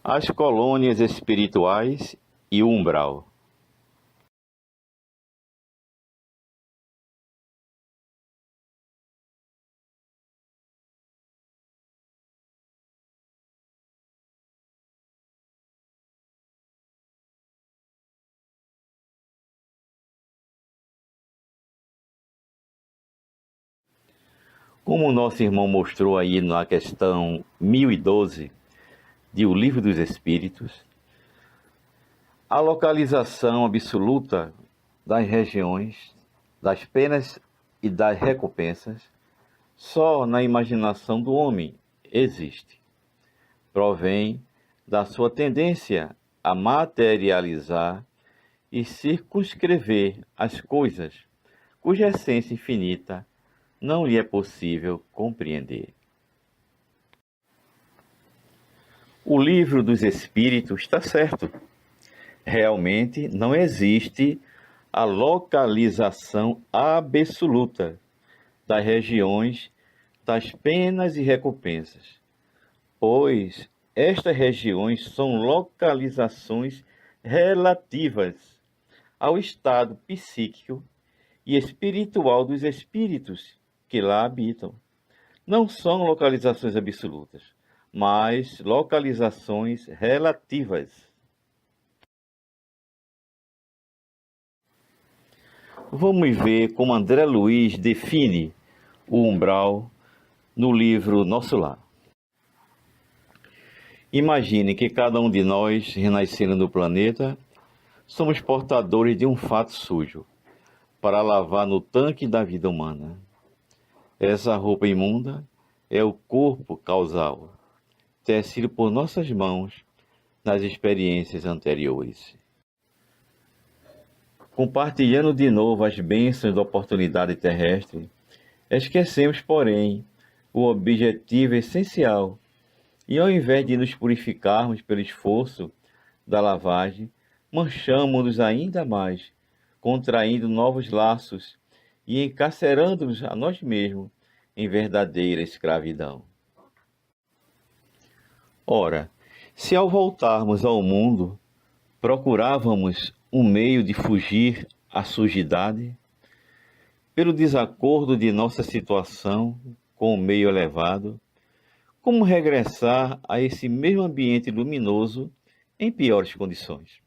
as colônias espirituais e o umbral. Como o nosso irmão mostrou aí na questão 1012 de O Livro dos Espíritos, a localização absoluta das regiões, das penas e das recompensas, só na imaginação do homem existe. Provém da sua tendência a materializar e circunscrever as coisas, cuja essência infinita não lhe é possível compreender. O Livro dos Espíritos está certo. Realmente não existe a localização absoluta das regiões das penas e recompensas, pois estas regiões são localizações relativas ao estado psíquico e espiritual dos espíritos que lá habitam. Não são localizações absolutas, mas localizações relativas. Vamos ver como André Luiz define o umbral no livro Nosso Lar. Imagine que cada um de nós, renascendo no planeta, somos portadores de um fato sujo para lavar no tanque da vida humana. Essa roupa imunda é o corpo causal, tecido por nossas mãos nas experiências anteriores. Compartilhando de novo as bênçãos da oportunidade terrestre, esquecemos, porém, o objetivo essencial e, ao invés de nos purificarmos pelo esforço da lavagem, manchamos-nos ainda mais, contraindo novos laços e encarcerando-nos a nós mesmos em verdadeira escravidão. Ora, se ao voltarmos ao mundo, procurávamos um meio de fugir à sujidade, pelo desacordo de nossa situação com o meio elevado, como regressar a esse mesmo ambiente luminoso em piores condições?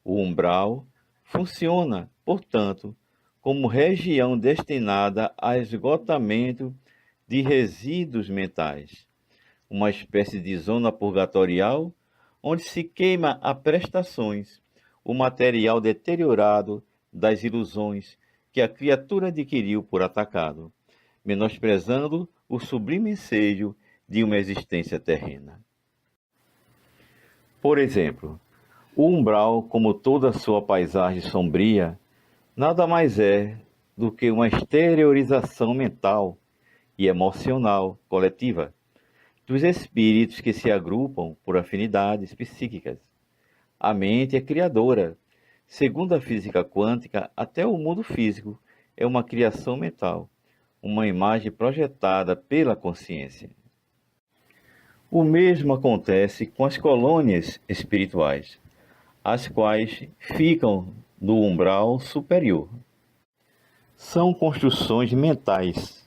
O umbral funciona, portanto, como região destinada a esgotamento de resíduos mentais, uma espécie de zona purgatorial onde se queima a prestações o material deteriorado das ilusões que a criatura adquiriu por atacado, menosprezando o sublime ensejo de uma existência terrena. Por exemplo, o umbral, como toda a sua paisagem sombria, nada mais é do que uma exteriorização mental e emocional coletiva dos espíritos que se agrupam por afinidades psíquicas. A mente é criadora. Segundo a física quântica, até o mundo físico é uma criação mental, uma imagem projetada pela consciência. O mesmo acontece com as colônias espirituais, as quais ficam no umbral superior. São construções mentais,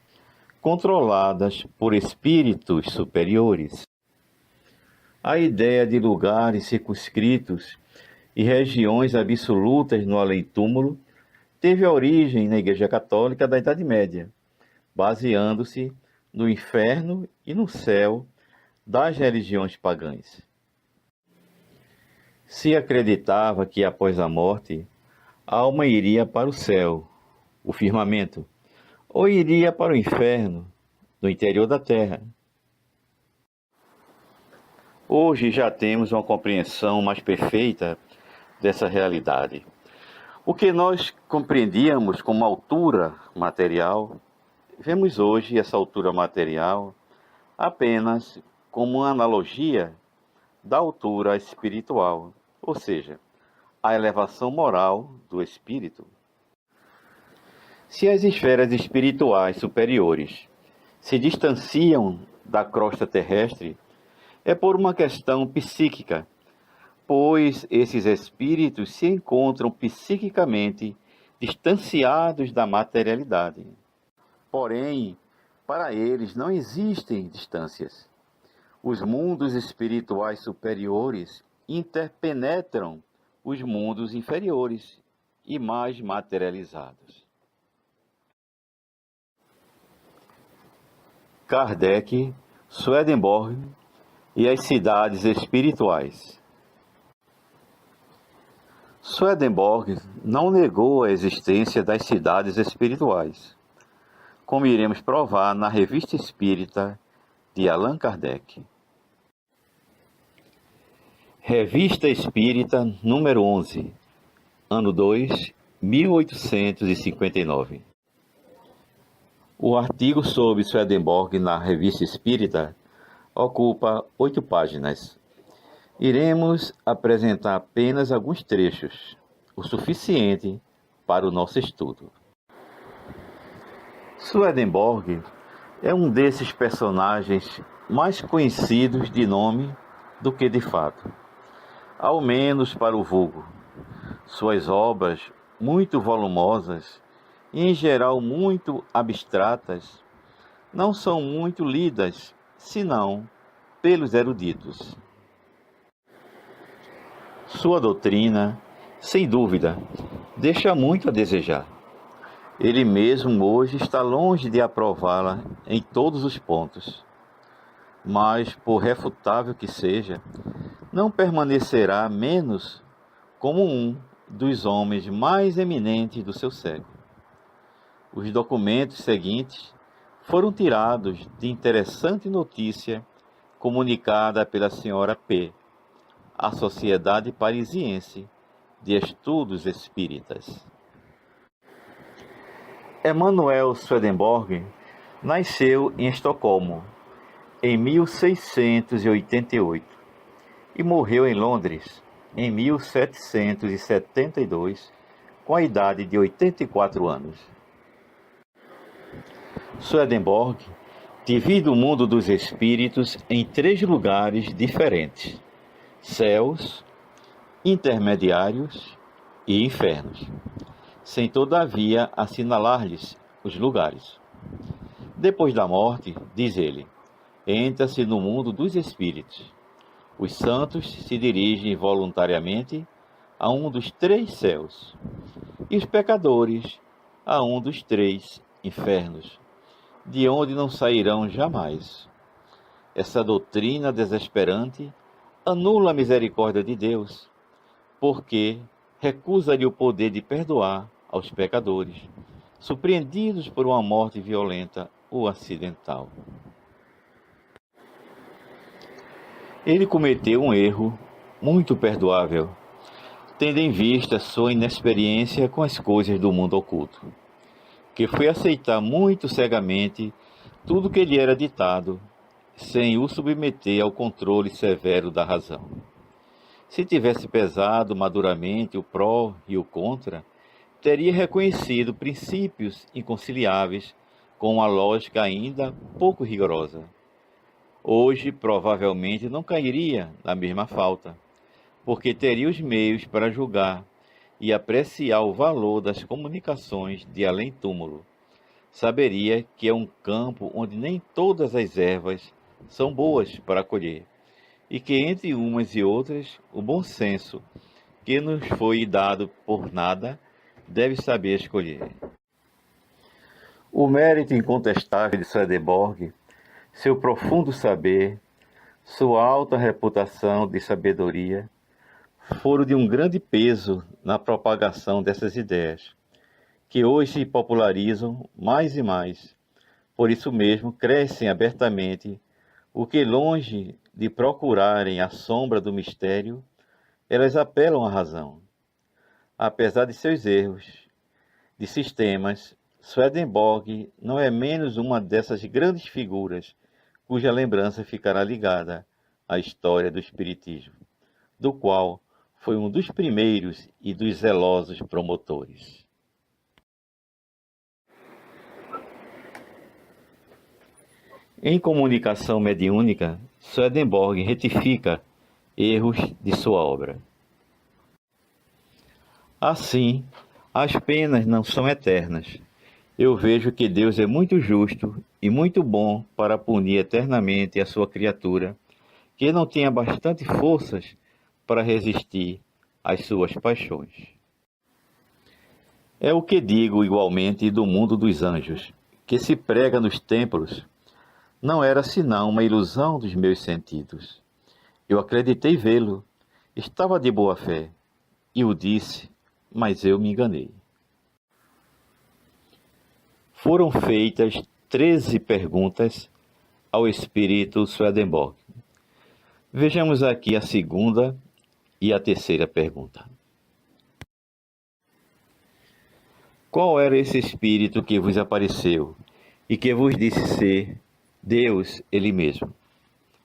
controladas por espíritos superiores. A ideia de lugares circunscritos e regiões absolutas no além-túmulo teve origem na Igreja Católica da Idade Média, baseando-se no inferno e no céu das religiões pagãs. Se acreditava que após a morte, a alma iria para o céu, o firmamento, ou iria para o inferno, no interior da terra. Hoje já temos uma compreensão mais perfeita dessa realidade. O que nós compreendíamos como altura material, vemos hoje essa altura material apenas como uma analogia da altura espiritual, ou seja, a elevação moral do espírito. Se as esferas espirituais superiores se distanciam da crosta terrestre, É por uma questão psíquica, pois esses espíritos se encontram psiquicamente distanciados da materialidade. Porém, para eles não existem distâncias. Os mundos espirituais superiores interpenetram os mundos inferiores e mais materializados. Kardec, Swedenborg e as cidades espirituais. Swedenborg não negou a existência das cidades espirituais, como iremos provar na Revista Espírita de Allan Kardec. Revista Espírita, número 11, ano 2, 1859. O artigo sobre Swedenborg na Revista Espírita ocupa 8 páginas. Iremos apresentar apenas alguns trechos, o suficiente para o nosso estudo. Swedenborg é um desses personagens mais conhecidos de nome do que de fato, ao menos para o vulgo. Suas obras, muito volumosas e em geral muito abstratas, não são muito lidas, senão pelos eruditos. Sua doutrina, sem dúvida, deixa muito a desejar. Ele mesmo hoje está longe de aprová-la em todos os pontos. Mas, por refutável que seja, não permanecerá menos como um dos homens mais eminentes do seu século. Os documentos seguintes foram tirados de interessante notícia comunicada pela senhora P., à Sociedade Parisiense de Estudos Espíritas. Emanuel Swedenborg nasceu em Estocolmo em 1688 e morreu em Londres em 1772, com a idade de 84 anos. Swedenborg divide o mundo dos espíritos em 3 lugares diferentes: céus, intermediários e infernos, sem todavia assinalar-lhes os lugares. Depois da morte, diz ele, entra-se no mundo dos espíritos. Os santos se dirigem voluntariamente a um dos 3 céus, e os pecadores a um dos 3 infernos, de onde não sairão jamais. Essa doutrina desesperante anula a misericórdia de Deus, porque recusa-lhe o poder de perdoar aos pecadores, surpreendidos por uma morte violenta ou acidental. Ele cometeu um erro muito perdoável, tendo em vista sua inexperiência com as coisas do mundo oculto, que foi aceitar muito cegamente tudo que lhe era ditado, sem o submeter ao controle severo da razão. Se tivesse pesado maduramente o pró e o contra, teria reconhecido princípios inconciliáveis com uma lógica ainda pouco rigorosa. Hoje, provavelmente, não cairia na mesma falta, porque teria os meios para julgar e apreciar o valor das comunicações de além-túmulo. Saberia que é um campo onde nem todas as ervas são boas para colher, e que entre umas e outras, o bom senso, que nos foi dado por nada, deve saber escolher. O mérito incontestável de Swedenborg, seu profundo saber, sua alta reputação de sabedoria, foram de um grande peso na propagação dessas ideias, que hoje se popularizam mais e mais. Por isso mesmo, crescem abertamente, o que, longe de procurarem a sombra do mistério, elas apelam à razão. Apesar de seus erros de sistemas, Swedenborg não é menos uma dessas grandes figuras cuja lembrança ficará ligada à história do Espiritismo, do qual foi um dos primeiros e dos zelosos promotores. Em comunicação mediúnica, Swedenborg retifica erros de sua obra. Assim, as penas não são eternas. Eu vejo que Deus é muito justo e muito bom para punir eternamente a sua criatura, que não tenha bastante forças para resistir às suas paixões. É o que digo igualmente do mundo dos anjos, que se prega nos templos, não era senão uma ilusão dos meus sentidos. Eu acreditei vê-lo, estava de boa fé, e o disse, mas eu me enganei. Foram feitas 13 perguntas ao espírito Swedenborg. Vejamos aqui a segunda e a terceira pergunta. Qual era esse espírito que vos apareceu e que vos disse ser Deus ele mesmo?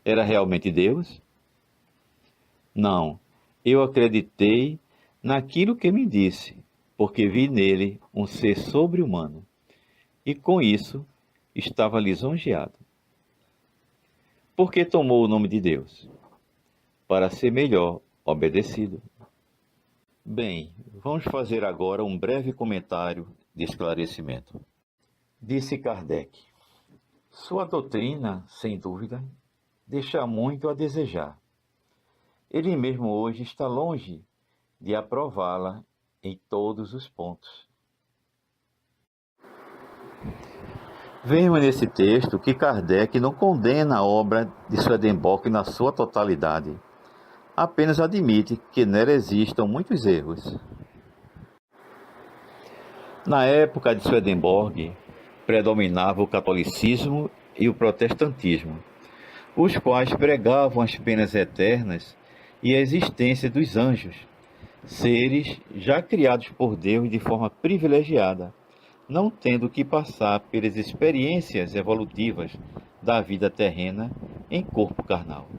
Era realmente Deus? Não, eu acreditei naquilo que me disse, porque vi nele um ser sobre-humano, e com isso estava lisonjeado. Por que tomou o nome de Deus? Para ser melhor obedecido. Bem, vamos fazer agora um breve comentário de esclarecimento. Disse Kardec: sua doutrina, sem dúvida, deixa muito a desejar. Ele mesmo hoje está longe de aprová-la em todos os pontos. Vemos nesse texto que Kardec não condena a obra de Swedenborg na sua totalidade, apenas admite que nela existam muitos erros. Na época de Swedenborg, predominava o catolicismo e o protestantismo, os quais pregavam as penas eternas e a existência dos anjos, seres já criados por Deus de forma privilegiada, não tendo que passar pelas experiências evolutivas da vida terrena em corpo carnal.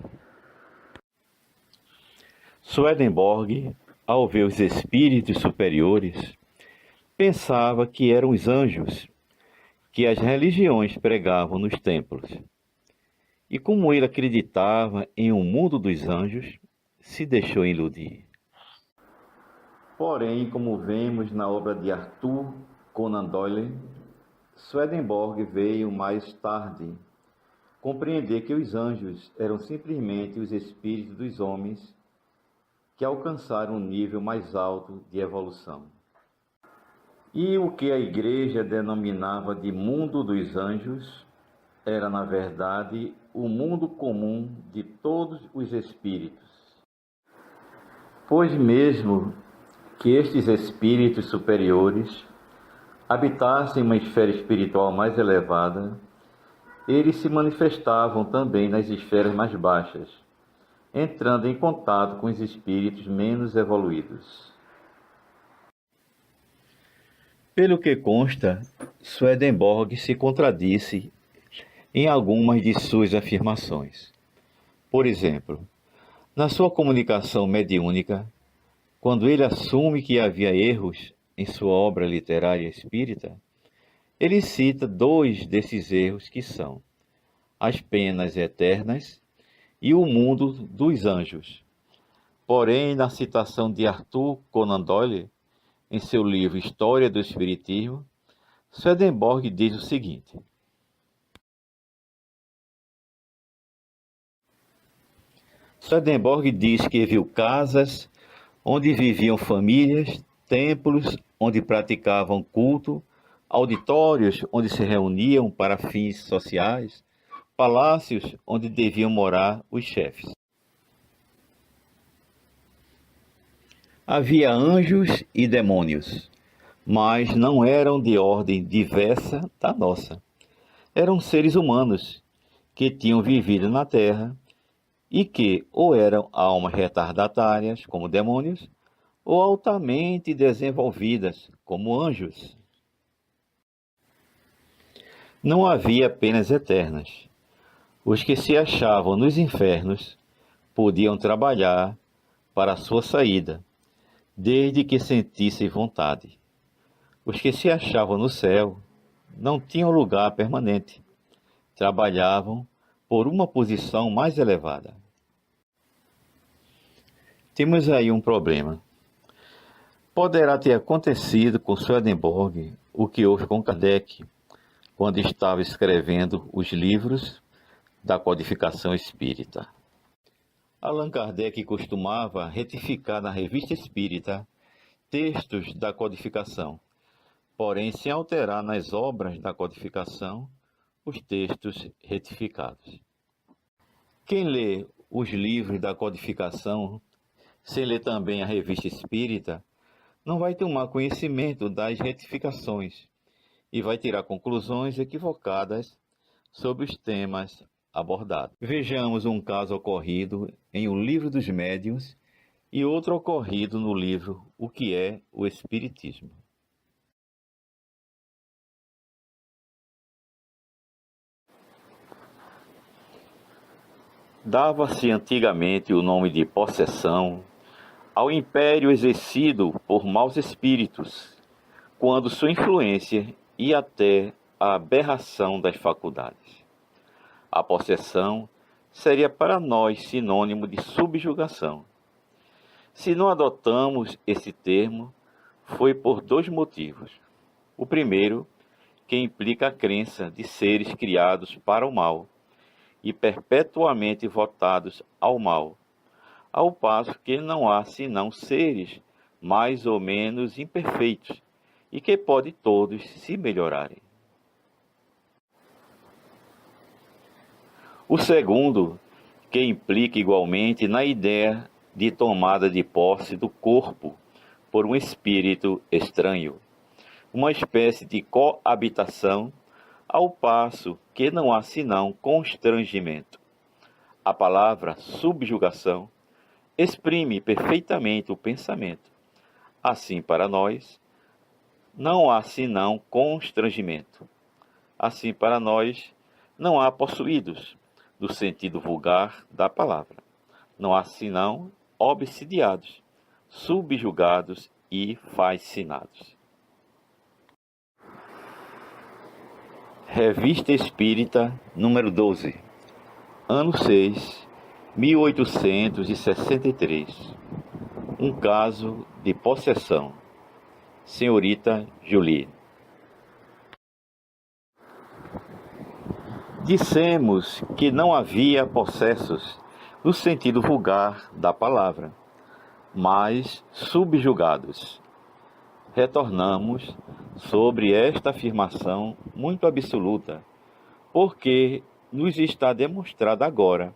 Swedenborg, ao ver os espíritos superiores, pensava que eram os anjos que as religiões pregavam nos templos. E como ele acreditava em um mundo dos anjos, se deixou iludir. Porém, como vemos na obra de Arthur Conan Doyle, Swedenborg veio mais tarde compreender que os anjos eram simplesmente os espíritos dos homens que alcançaram um nível mais alto de evolução. E o que a Igreja denominava de mundo dos anjos era, na verdade, o mundo comum de todos os espíritos. Pois mesmo que estes espíritos superiores habitassem uma esfera espiritual mais elevada, eles se manifestavam também nas esferas mais baixas, entrando em contato com os espíritos menos evoluídos. Pelo que consta, Swedenborg se contradisse em algumas de suas afirmações. Por exemplo, na sua comunicação mediúnica, quando ele assume que havia erros em sua obra literária espírita, ele cita 2 desses erros que são as penas eternas e o mundo dos anjos. Porém, na citação de Arthur Conan Doyle, em seu livro História do Espiritismo, Swedenborg diz o seguinte: Swedenborg diz que viu casas onde viviam famílias, templos onde praticavam culto, auditórios onde se reuniam para fins sociais, palácios onde deviam morar os chefes. Havia anjos e demônios, mas não eram de ordem diversa da nossa. Eram seres humanos que tinham vivido na Terra e que ou eram almas retardatárias, como demônios, ou altamente desenvolvidas, como anjos. Não havia penas eternas. Os que se achavam nos infernos podiam trabalhar para a sua saída, desde que sentissem vontade. Os que se achavam no céu não tinham lugar permanente, trabalhavam por uma posição mais elevada. Temos aí um problema. Poderá ter acontecido com Swedenborg o que houve com Kardec, quando estava escrevendo os livros da codificação espírita. Allan Kardec costumava retificar na Revista Espírita textos da codificação, porém sem alterar nas obras da codificação os textos retificados. Quem lê os livros da codificação, sem ler também a Revista Espírita, não vai tomar conhecimento das retificações e vai tirar conclusões equivocadas sobre os temas abordados. Vejamos um caso ocorrido em O Livro dos Médiuns e outro ocorrido no livro O que é o Espiritismo. Dava-se antigamente o nome de possessão ao império exercido por maus espíritos, quando sua influência ia até a aberração das faculdades. A possessão seria para nós sinônimo de subjugação. Se não adotamos esse termo, foi por dois motivos. O primeiro, que implica a crença de seres criados para o mal e perpetuamente votados ao mal, ao passo que não há senão seres mais ou menos imperfeitos e que podem todos se melhorarem. O segundo, que implica igualmente na ideia de tomada de posse do corpo por um espírito estranho, uma espécie de coabitação, ao passo que não há senão constrangimento. A palavra subjugação exprime perfeitamente o pensamento. Assim, para nós, não há senão constrangimento. Assim, para nós, não há possuídos, do sentido vulgar da palavra. Não há senão obsidiados, subjugados e fascinados. Revista Espírita, número 12, ano 6, 1863. Um caso de possessão. Senhorita Julie. Dissemos que não havia possessos no sentido vulgar da palavra, mas subjugados. Retornamos sobre esta afirmação muito absoluta, porque nos está demonstrado agora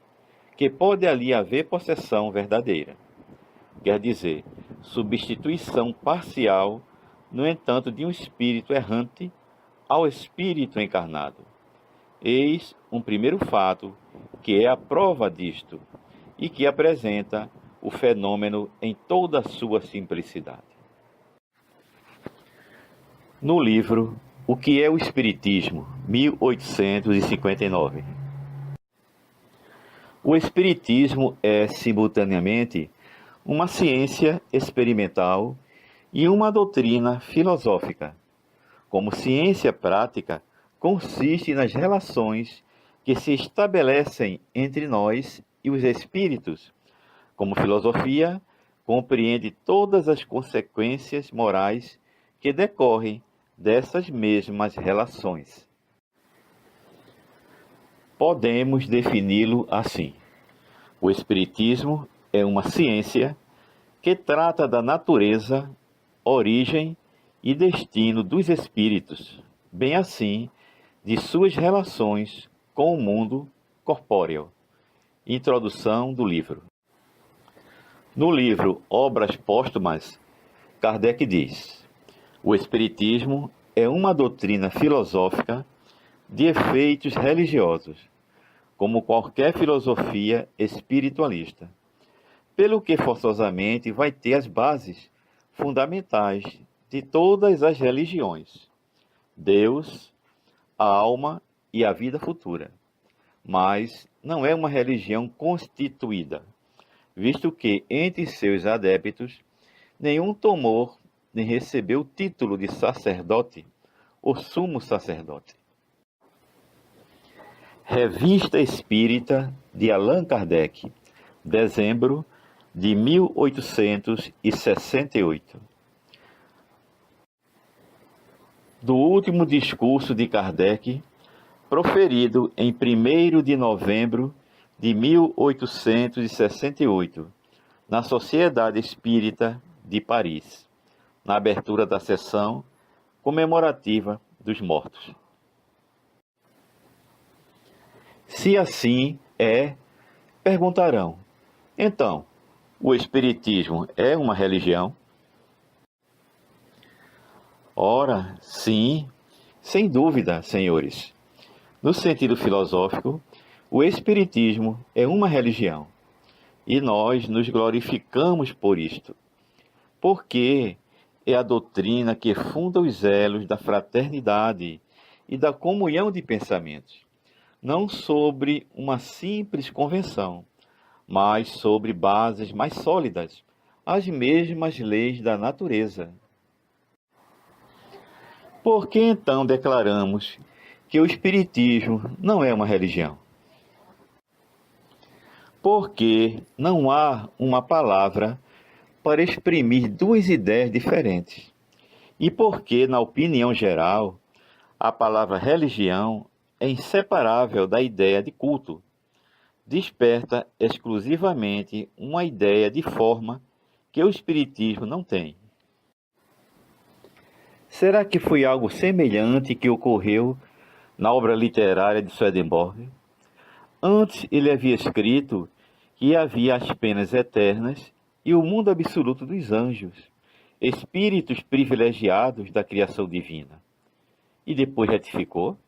que pode ali haver possessão verdadeira. Quer dizer, substituição parcial, no entanto, de um espírito errante ao espírito encarnado. Eis um primeiro fato que é a prova disto e que apresenta o fenômeno em toda a sua simplicidade. No livro O que é o Espiritismo, 1859. O Espiritismo é, simultaneamente, uma ciência experimental e uma doutrina filosófica. Como ciência prática, consiste nas relações que se estabelecem entre nós e os espíritos. Como filosofia, compreende todas as consequências morais que decorrem dessas mesmas relações. Podemos defini-lo assim: o Espiritismo é uma ciência que trata da natureza, origem e destino dos espíritos, bem assim de suas relações com o mundo corpóreo. Introdução do livro. No livro Obras Póstumas, Kardec diz: o Espiritismo é uma doutrina filosófica de efeitos religiosos, como qualquer filosofia espiritualista, pelo que forçosamente vai ter as bases fundamentais de todas as religiões: Deus, a alma e a vida futura. Mas não é uma religião constituída, visto que entre seus adeptos nenhum tomou nem recebeu o título de sacerdote ou sumo sacerdote. Revista Espírita de Allan Kardec, dezembro de 1868. Do último discurso de Kardec, proferido em 1º de novembro de 1868, na Sociedade Espírita de Paris, na abertura da sessão comemorativa dos mortos. Se assim é, perguntarão, então, o Espiritismo é uma religião? Ora, sim, sem dúvida, senhores. No sentido filosófico, o Espiritismo é uma religião, e nós nos glorificamos por isto, porque é a doutrina que funda os elos da fraternidade e da comunhão de pensamentos, não sobre uma simples convenção, mas sobre bases mais sólidas, as mesmas leis da natureza. Por que então declaramos que o Espiritismo não é uma religião? Porque não há uma palavra para exprimir duas ideias diferentes. E porque, na opinião geral, a palavra religião é inseparável da ideia de culto, desperta exclusivamente uma ideia de forma que o Espiritismo não tem. Será que foi algo semelhante que ocorreu na obra literária de Swedenborg? Antes ele havia escrito que havia as penas eternas e o mundo absoluto dos anjos, espíritos privilegiados da criação divina. E depois retificou: